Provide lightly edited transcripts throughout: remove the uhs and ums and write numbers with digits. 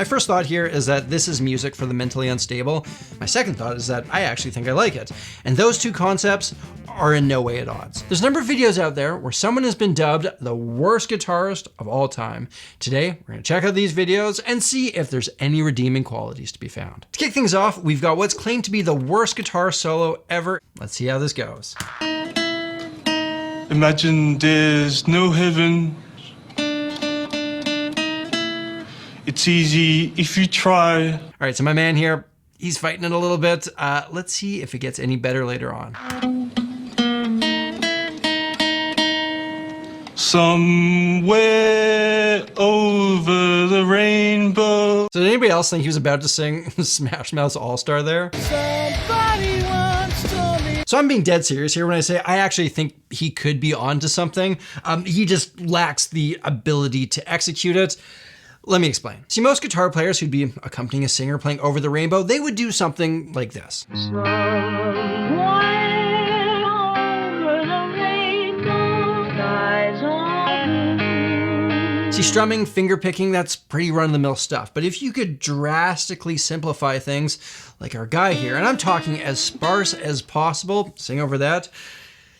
My first thought here is that this is music for the mentally unstable. My second thought is that I actually think I like it. And those two concepts are in no way at odds. There's a number of videos out there where someone has been dubbed the worst guitarist of all time. Today, we're gonna check out these videos and see if there's any redeeming qualities to be found. To kick things off, we've got what's claimed to be the worst guitar solo ever. Let's see how this goes. Imagine there's no heaven. It's easy if you try. All right, so my man here, he's fighting it a little bit. Let's see if it gets any better later on. Somewhere over the rainbow. So did anybody else think he was about to sing Smash Mouth's All-Star there? Somebody once told me. So I'm being dead serious here when I say I actually think he could be onto something. He just lacks the ability to execute it. Let me explain. See, most guitar players who'd be accompanying a singer playing Over the Rainbow, they would do something like this. See, strumming, finger picking, that's pretty run-of-the-mill stuff. But if you could drastically simplify things, like our guy here, and I'm talking as sparse as possible, sing over that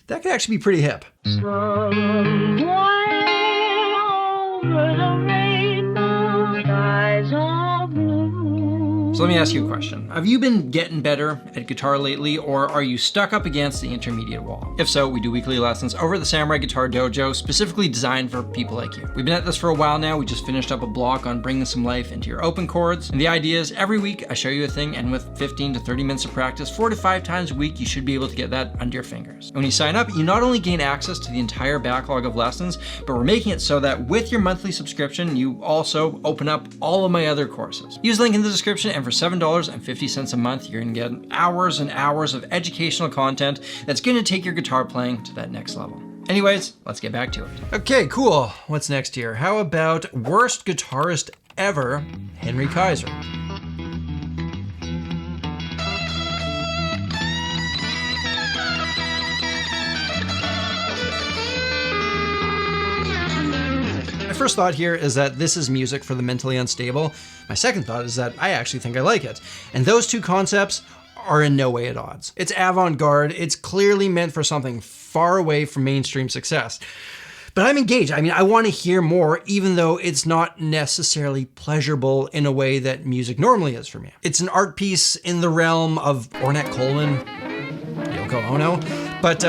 could actually be pretty hip. So let me ask you a question. Have you been getting better at guitar lately, or are you stuck up against the intermediate wall? If so, we do weekly lessons over at the Samurai Guitar Dojo, specifically designed for people like you. We've been at this for a while now. We just finished up a block on bringing some life into your open chords. And the idea is every week I show you a thing, and with 15 to 30 minutes of practice, 4 to 5 times a week, you should be able to get that under your fingers. And when you sign up, you not only gain access to the entire backlog of lessons, but we're making it so that with your monthly subscription, you also open up all of my other courses. Use the link in the description, and for $7.50 a month, you're gonna get hours and hours of educational content that's gonna take your guitar playing to that next level. Anyways, let's get back to it. Okay, cool. What's next here? How about worst guitarist ever, Henry Kaiser? My first thought here is that this is music for the mentally unstable. My second thought is that I actually think I like it. And those two concepts are in no way at odds. It's avant-garde. It's clearly meant for something far away from mainstream success. But I'm engaged. I mean, I want to hear more, even though it's not necessarily pleasurable in a way that music normally is for me. It's an art piece in the realm of Ornette Coleman, Yoko Ono, but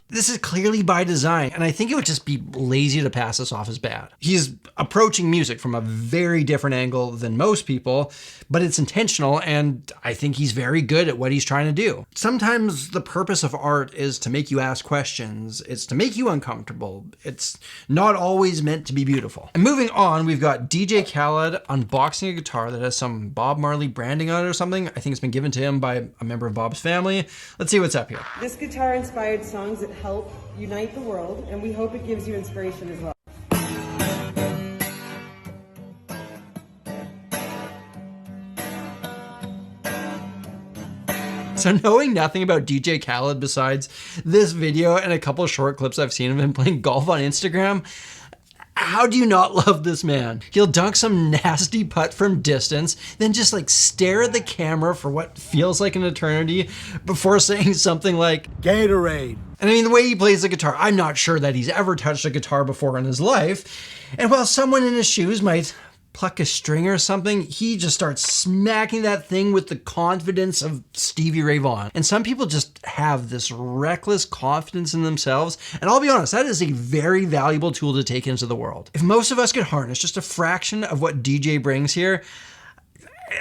this is clearly by design, and I think it would just be lazy to pass this off as bad. He's approaching music from a very different angle than most people, but it's intentional, and I think he's very good at what he's trying to do. Sometimes the purpose of art is to make you ask questions. It's to make you uncomfortable. It's not always meant to be beautiful. And moving on, we've got DJ Khaled unboxing a guitar that has some Bob Marley branding on it or something. I think it's been given to him by a member of Bob's family. Let's see what's up here. This guitar inspired songs that help unite the world, and we hope it gives you inspiration as well. So knowing nothing about DJ Khaled besides this video and a couple of short clips I've seen of him playing golf on Instagram, how do you not love this man? He'll dunk some nasty putt from distance, then just like stare at the camera for what feels like an eternity before saying something like, Gatorade. and I mean, the way he plays the guitar, I'm not sure that he's ever touched a guitar before in his life. And while someone in his shoes might pluck a string or something, he just starts smacking that thing with the confidence of Stevie Ray Vaughan. And some people just have this reckless confidence in themselves. And I'll be honest, that is a very valuable tool to take into the world. If most of us could harness just a fraction of what DJ brings here,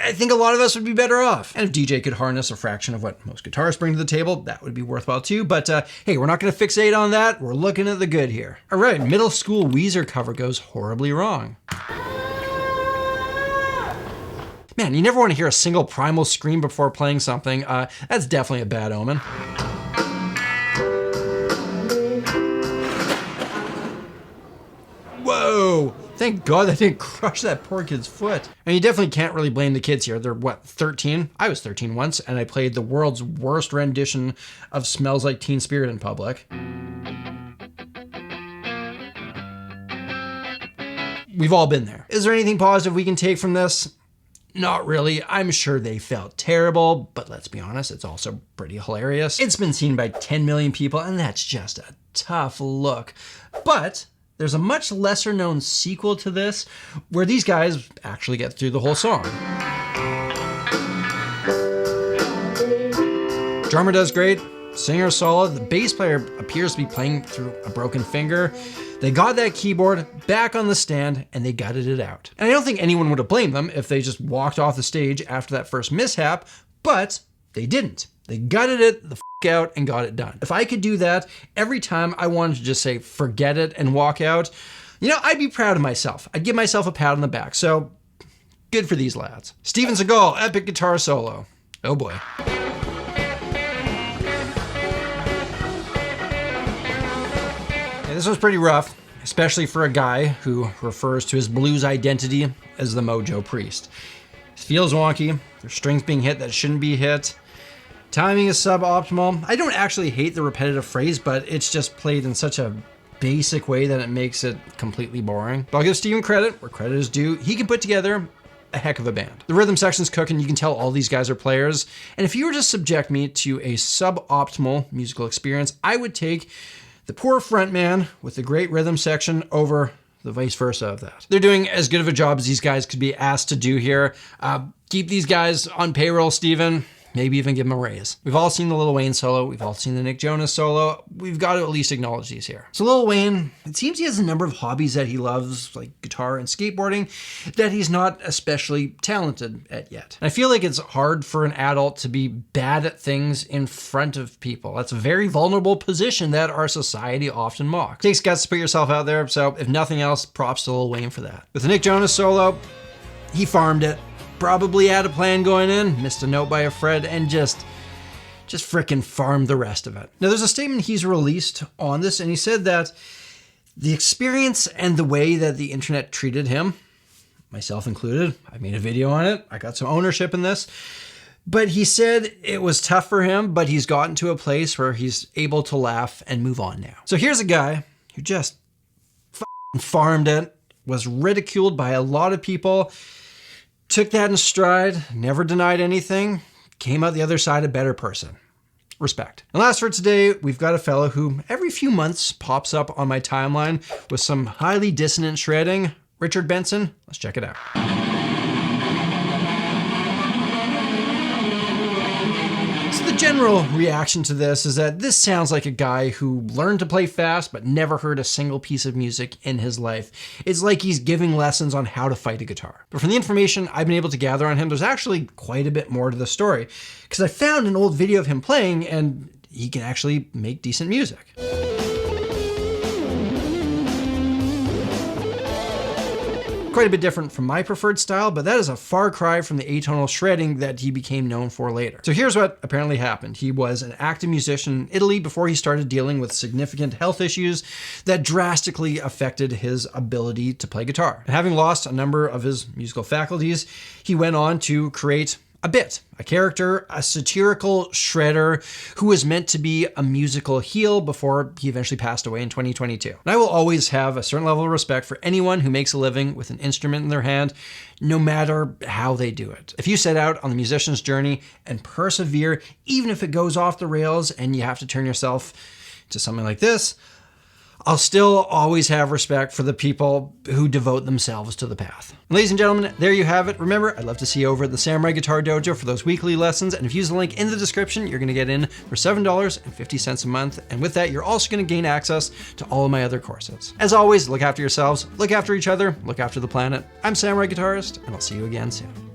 I think a lot of us would be better off. And if DJ could harness a fraction of what most guitarists bring to the table, that would be worthwhile too. But hey, we're not gonna fixate on that. We're looking at the good here. All right, middle school Weezer cover goes horribly wrong. Man, you never want to hear a single primal scream before playing something. That's definitely a bad omen. Whoa! Thank God that didn't crush that poor kid's foot. And you definitely can't really blame the kids here. They're what, 13? I was 13 once, and I played the world's worst rendition of Smells Like Teen Spirit in public. We've all been there. Is there anything positive we can take from this? Not really. I'm sure they felt terrible, but let's be honest, it's also pretty hilarious. It's been seen by 10 million people, and that's just a tough look. But there's a much lesser known sequel to this where these guys actually get through the whole song. Drummer does great, singer solid, the bass player appears to be playing through a broken finger. They got that keyboard back on the stand and they gutted it out. And I don't think anyone would have blamed them if they just walked off the stage after that first mishap, but they didn't. They gutted it the f out and got it done. If I could do that every time I wanted to just say forget it and walk out, you know, I'd be proud of myself. I'd give myself a pat on the back. So good for these lads. Steven Seagal, epic guitar solo. Oh boy. This was pretty rough, especially for a guy who refers to his blues identity as the Mojo Priest. It feels wonky, there's strings being hit that shouldn't be hit, timing is suboptimal. I don't actually hate the repetitive phrase, but it's just played in such a basic way that it makes it completely boring. But I'll give Steven credit where credit is due. He can put together a heck of a band. The rhythm section's cooking, you can tell all these guys are players. And if you were to subject me to a suboptimal musical experience, I would take the poor frontman with the great rhythm section over the vice versa of that. They're doing as good of a job as these guys could be asked to do here. Keep these guys on payroll, Steven. Maybe even give them a raise. We've all seen the Lil Wayne solo. We've all seen the Nick Jonas solo. We've got to at least acknowledge these here. So Lil Wayne, it seems he has a number of hobbies that he loves, like guitar and skateboarding, that he's not especially talented at yet. And I feel like it's hard for an adult to be bad at things in front of people. That's a very vulnerable position that our society often mocks. It takes guts to put yourself out there, so if nothing else, props to Lil Wayne for that. With the Nick Jonas solo, he farmed it. Probably had a plan going in, missed a note by a Fred, and just frickin' farmed the rest of it. Now there's a statement he's released on this, and he said that the experience and the way that the internet treated him, myself included, I made a video on it, I got some ownership in this, but he said it was tough for him, but he's gotten to a place where he's able to laugh and move on now. So here's a guy who just farmed it, was ridiculed by a lot of people, took that in stride, never denied anything, came out the other side a better person. Respect. And last for today, we've got a fellow who every few months pops up on my timeline with some highly dissonant shredding. Richard Benson, let's check it out. So the general reaction to this is that this sounds like a guy who learned to play fast but never heard a single piece of music in his life. It's like he's giving lessons on how to fight a guitar. But from the information I've been able to gather on him, there's actually quite a bit more to the story, because I found an old video of him playing and he can actually make decent music. Quite a bit different from my preferred style, but that is a far cry from the atonal shredding that he became known for later. So here's what apparently happened. He was an active musician in Italy before he started dealing with significant health issues that drastically affected his ability to play guitar. And having lost a number of his musical faculties, he went on to create a character, a satirical shredder who was meant to be a musical heel before he eventually passed away in 2022. And I will always have a certain level of respect for anyone who makes a living with an instrument in their hand, no matter how they do it. If you set out on the musician's journey and persevere, even if it goes off the rails and you have to turn yourself to something like this, I'll still always have respect for the people who devote themselves to the path. Ladies and gentlemen, there you have it. Remember, I'd love to see you over at the Samurai Guitar Dojo for those weekly lessons. And if you use the link in the description, you're going to get in for $7.50 a month. And with that, you're also going to gain access to all of my other courses. As always, look after yourselves, look after each other, look after the planet. I'm Samurai Guitarist, and I'll see you again soon.